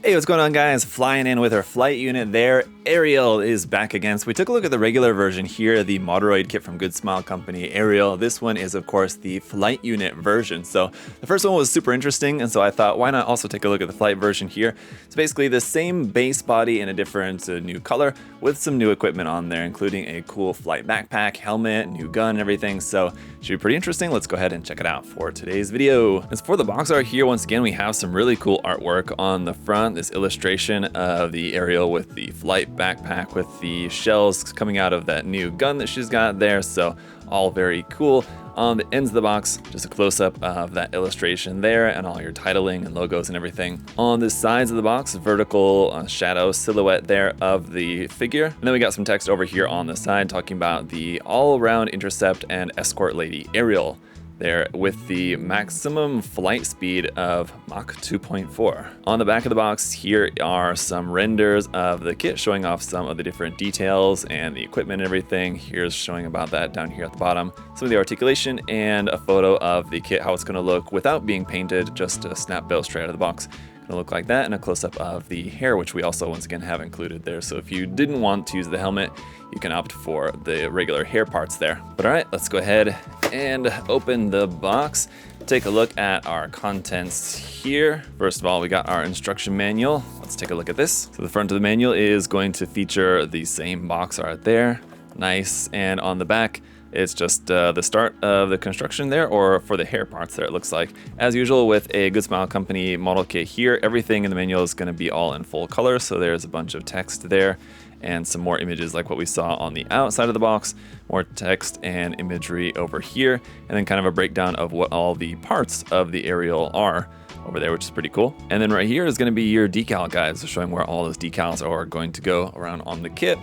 Hey, what's going on, guys? Flying in with our flight unit there. Ariel is back again. So we took a look at the regular version here, the Moderoid kit from Good Smile Company, Ariel. This one is, of course, the flight unit version. So the first one was super interesting, and so I thought, why not also take a look at the flight version here? It's basically the same base body in a different new color with some new equipment on there, including a cool flight backpack, helmet, new gun, and everything. So it should be pretty interesting. Let's go ahead and check it out for today's video. As for the box art here, once again, we have some really cool artwork on the front. This illustration of the Ariel with the flight backpack with the shells coming out of that new gun that she's got there. So all very cool. On the ends of the box, just a close-up of that illustration there and all your titling and logos and everything. On the sides of the box, vertical shadow silhouette there of the figure. And then we got some text over here on the side talking about the all-around intercept and escort lady Ariel there with the maximum flight speed of Mach 2.4. On the back of the box, here are some renders of the kit showing off some of the different details and the equipment and everything. Here's showing about that down here at the bottom. Some of the articulation and a photo of the kit, how it's gonna look without being painted, just a snap build straight out of the box. Gonna look like that, and a close-up of the hair, which we also once again have included there. So if you didn't want to use the helmet, you can opt for the regular hair parts there. But all right, let's go ahead and open the box. Take a look at our contents here. First of all, we got our instruction manual. Let's take a look at this. So the front of the manual is going to feature the same box art there. Nice. And on the back, it's just the start of the construction there, or for the hair parts there, it looks like. As usual with a Good Smile Company model kit here, everything in the manual is going to be all in full color, so there's a bunch of text there and some more images like what we saw on the outside of the box, more text and imagery over here, and then kind of a breakdown of what all the parts of the Ariel are over there, which is pretty cool. And then right here is going to be your decal guides, showing where all those decals are going to go around on the kit.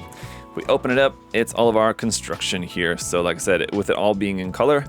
We open it up, it's all of our construction here. So like I said, with it all being in color,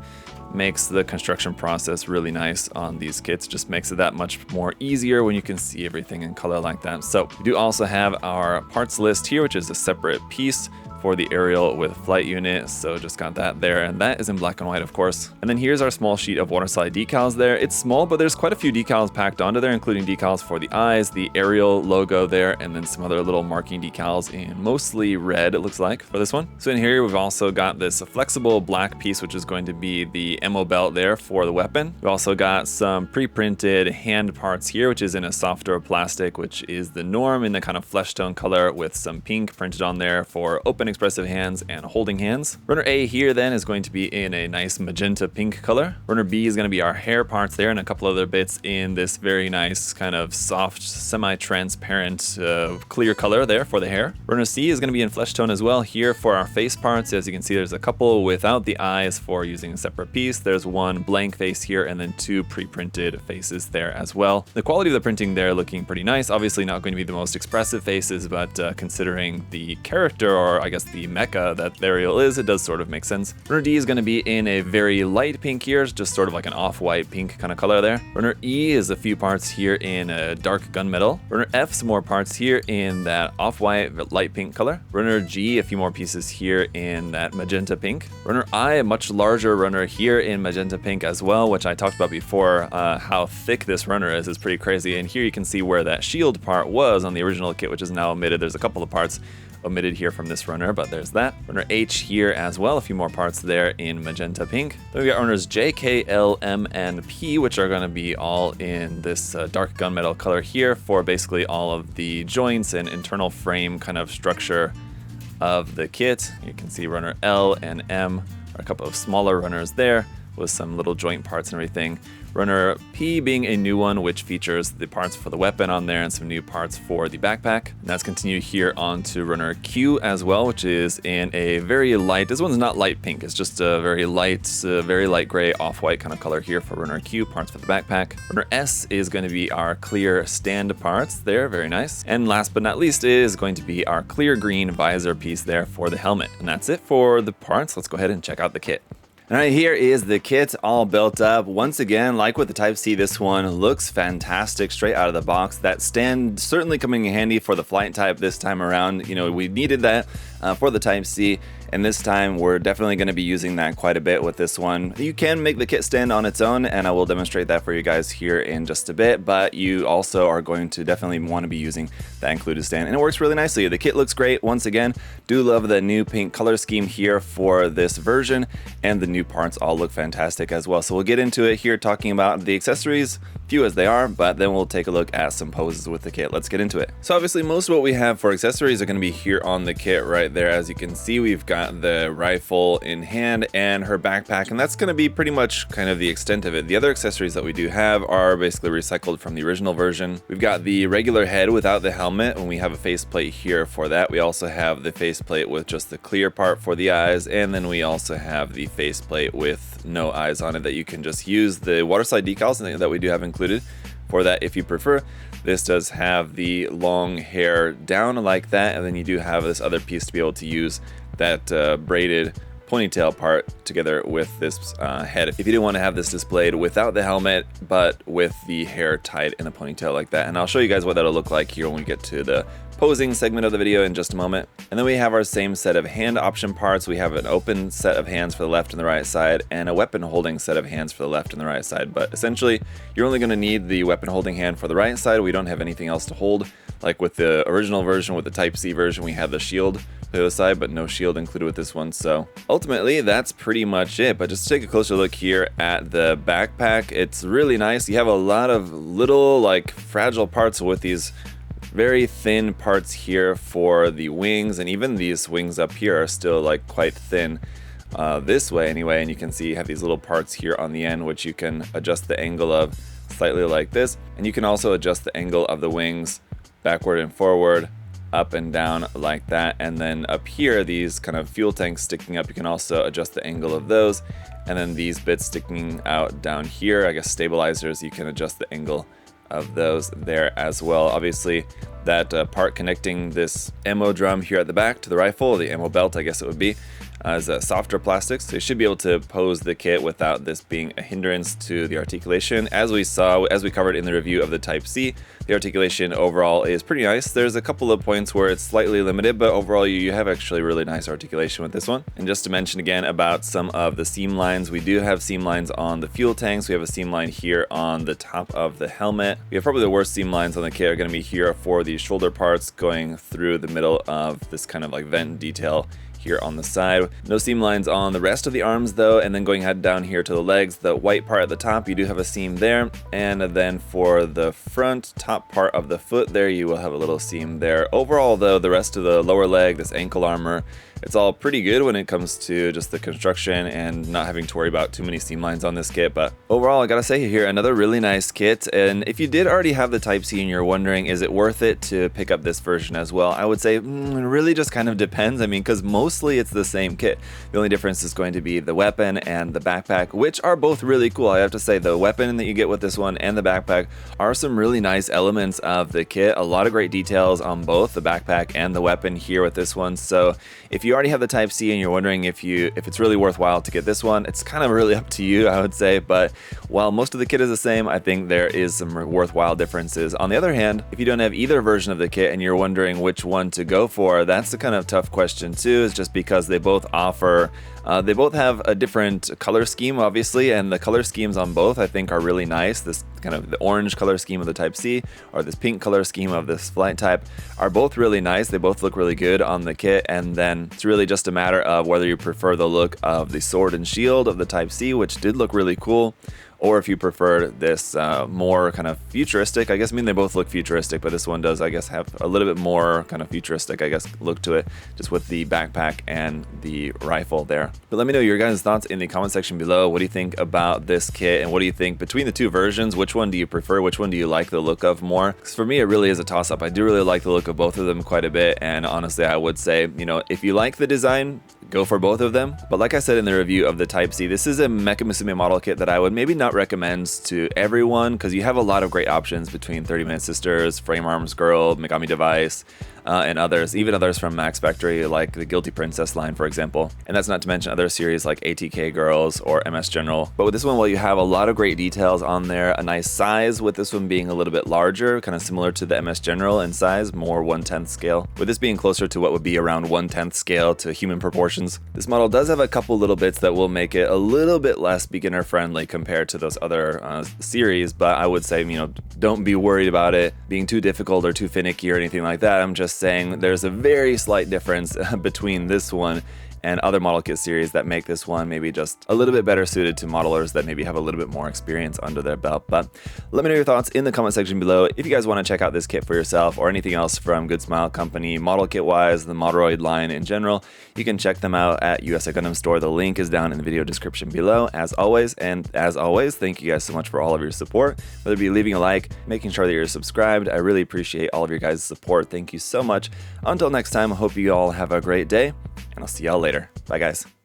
makes the construction process really nice on these kits. Just makes it that much more easier when you can see everything in color like that. So we do also have our parts list here, which is a separate piece for the Ariel with flight unit, so just got that there, and that is in black and white, of course. And then here's our small sheet of water slide decals there. It's small, but there's quite a few decals packed onto there, including decals for the eyes, the Ariel logo there, and then some other little marking decals in mostly red, it looks like, for this one. So in here, we've also got this flexible black piece, which is going to be the ammo belt there for the weapon. We've also got some pre-printed hand parts here, which is in a softer plastic, which is the norm in the kind of flesh tone color with some pink printed on there for open expressive hands and holding hands. Runner A here then is going to be in a nice magenta pink color. Runner B is going to be our hair parts there, and a couple other bits in this very nice kind of soft, semi-transparent clear color there for the hair. Runner C is going to be in flesh tone as well here for our face parts. As you can see, there's a couple without the eyes for using a separate piece. There's one blank face here and then two pre-printed faces there as well. The quality of the printing there looking pretty nice. Obviously not going to be the most expressive faces, but considering the character, or I guess the mecha that Ariel is, it does sort of make sense. Runner D is going to be in a very light pink here, just sort of like an off-white pink kind of color there. Runner E is a few parts here in a dark gunmetal. Runner F, some more parts here in that off-white light pink color. Runner G, a few more pieces here in that magenta pink. Runner I, a much larger runner here in magenta pink as well, which I talked about before. How thick this runner is pretty crazy. And here you can see where that shield part was on the original kit, which is now omitted. There's a couple of parts omitted here from this runner, but there's that. Runner H here as well, a few more parts there in magenta pink. Then we got runners J, K, L, M, and P, which are going to be all in this dark gunmetal color here for basically all of the joints and internal frame kind of structure of the kit. You can see runner L and M are a couple of smaller runners there with some little joint parts and everything. Runner P being a new one, which features the parts for the weapon on there and some new parts for the backpack. And that's continued here on to runner Q as well, which is in a very light, this one's not light pink, it's just a very light gray off-white kind of color here for runner Q, parts for the backpack. Runner S is going to be our clear stand parts there, very nice. And last but not least is going to be our clear green visor piece there for the helmet. And that's it for the parts. Let's go ahead and check out the kit. All right, here is the kit all built up. Once again, like with the Type-C, this one looks fantastic straight out of the box. That stand certainly coming in handy for the flight type this time around. You know, we needed that. for the Type-C, and this time we're definitely going to be using that quite a bit with this one. You can make the kit stand on its own, and I will demonstrate that for you guys here in just a bit, but you also are going to definitely want to be using that included stand, and it works really nicely. The kit looks great. Once again, do love the new pink color scheme here for this version, and the new parts all look fantastic as well. So we'll get into it here talking about the accessories, few as they are, but then we'll take a look at some poses with the kit. Let's get into it. So obviously most of what we have for accessories are going to be here on the kit right there. As you can see, we've got the rifle in hand and her backpack, and that's going to be pretty much kind of the extent of it. The other accessories that we do have are basically recycled from the original version. We've got the regular head without the helmet, and we have a faceplate here for that. We also have the faceplate with just the clear part for the eyes, and then we also have the faceplate with no eyes on it that you can just use the waterslide decals that we do have included for that if you prefer. This does have the long hair down like that, and then you do have this other piece to be able to use that braided ponytail part together with this head. If you didn't want to have this displayed without the helmet, but with the hair tied in a ponytail like that. And I'll show you guys what that'll look like here when we get to the posing segment of the video in just a moment. And then we have our same set of hand option parts. We have an open set of hands for the left and the right side, and a weapon holding set of hands for the left and the right side. But essentially, you're only going to need the weapon holding hand for the right side. We don't have anything else to hold. Like with the original version, with the Type-C version, we had the shield for the other side, but no shield included with this one. So ultimately, that's pretty much it. But just to take a closer look here at the backpack, it's really nice. You have a lot of little like fragile parts with these very thin parts here for the wings, and even these wings up here are still like quite thin this way anyway. And you can see you have these little parts here on the end which you can adjust the angle of slightly like this, and you can also adjust the angle of the wings backward and forward, up and down like that. And then up here, these kind of fuel tanks sticking up, you can also adjust the angle of those. And then these bits sticking out down here, I guess stabilizers, you can adjust the angle of those there as well. Obviously that part connecting this ammo drum here at the back to the rifle, the ammo belt I guess it would be, is softer plastic, so you should be able to pose the kit without this being a hindrance to the articulation. As we covered in the review of the Type-C, the articulation overall is pretty nice. There's a couple of points where it's slightly limited, but overall you have actually really nice articulation with this one. And just to mention again about some of the seam lines, we do have seam lines on the fuel tanks. We have a seam line here on the top of the helmet. We have probably the worst seam lines on the kit are going to be here for the shoulder parts going through the middle of this kind of like vent detail here on the side. No seam lines on the rest of the arms though, and then going head down here to the legs, the white part at the top, you do have a seam there, and then for the front top part of the foot there, you will have a little seam there. Overall though, the rest of the lower leg, this ankle armor, it's all pretty good when it comes to just the construction and not having to worry about too many seam lines on this kit. But overall, I gotta say here, another really nice kit. And if you did already have the Type-C and you're wondering, is it worth it to pick up this version as well? I would say it really just kind of depends. I mean, because mostly it's the same kit. The only difference is going to be the weapon and the backpack, which are both really cool. I have to say the weapon that you get with this one and the backpack are some really nice elements of the kit. A lot of great details on both the backpack and the weapon here with this one. So if you already have the Type-C and you're wondering if it's really worthwhile to get this one, it's kind of really up to you, I would say. But while most of the kit is the same, I think there is some worthwhile differences. On the other hand, if you don't have either version of the kit and you're wondering which one to go for, that's the kind of tough question too, is just because they both offer they both have a different color scheme, obviously, and the color schemes on both I think are really nice. This kind of the orange color scheme of the Type-C or this pink color scheme of this flight type are both really nice. They both look really good on the kit, and then it's really just a matter of whether you prefer the look of the sword and shield of the Type-C, which did look really cool, or if you prefer this more kind of futuristic, I guess, I mean, they both look futuristic, but this one does, I guess, have a little bit more kind of futuristic, I guess, look to it, just with the backpack and the rifle there. But let me know your guys' thoughts in the comment section below. What do you think about this kit, and what do you think between the two versions? Which one do you prefer? Which one do you like the look of more? Because for me, it really is a toss-up. I do really like the look of both of them quite a bit, and honestly, I would say, you know, if you like the design, go for both of them. But like I said in the review of the Type-C, this is a Mecha Musume model kit that I would maybe not recommend to everyone, because you have a lot of great options between 30 Minute Sisters, Frame Arms Girl, Megami Device, and others, even others from Max Factory, like the Guilty Princess line, for example. And that's not to mention other series like ATK Girls or MS General. But with this one, well, you have a lot of great details on there, a nice size, with this one being a little bit larger, kind of similar to the MS General in size, more 1/10 scale. With this being closer to what would be around 1/10 scale to human proportions, this model does have a couple little bits that will make it a little bit less beginner friendly compared to those other series, but I would say, don't be worried about it being too difficult or too finicky or anything like that. I'm just saying there's a very slight difference between this one and other model kit series that make this one maybe just a little bit better suited to modelers that maybe have a little bit more experience under their belt. But let me know your thoughts in the comment section below. If you guys want to check out this kit for yourself or anything else from Good Smile Company, model kit wise, the Moderoid line in general, you can check them out at USA Gundam Store. The link is down in the video description below, as always. And as always, thank you guys so much for all of your support, whether it be leaving a like, making sure that you're subscribed. I really appreciate all of your guys' support. Thank you so much. Until next time, I hope you all have a great day, and I'll see y'all later. Bye, guys.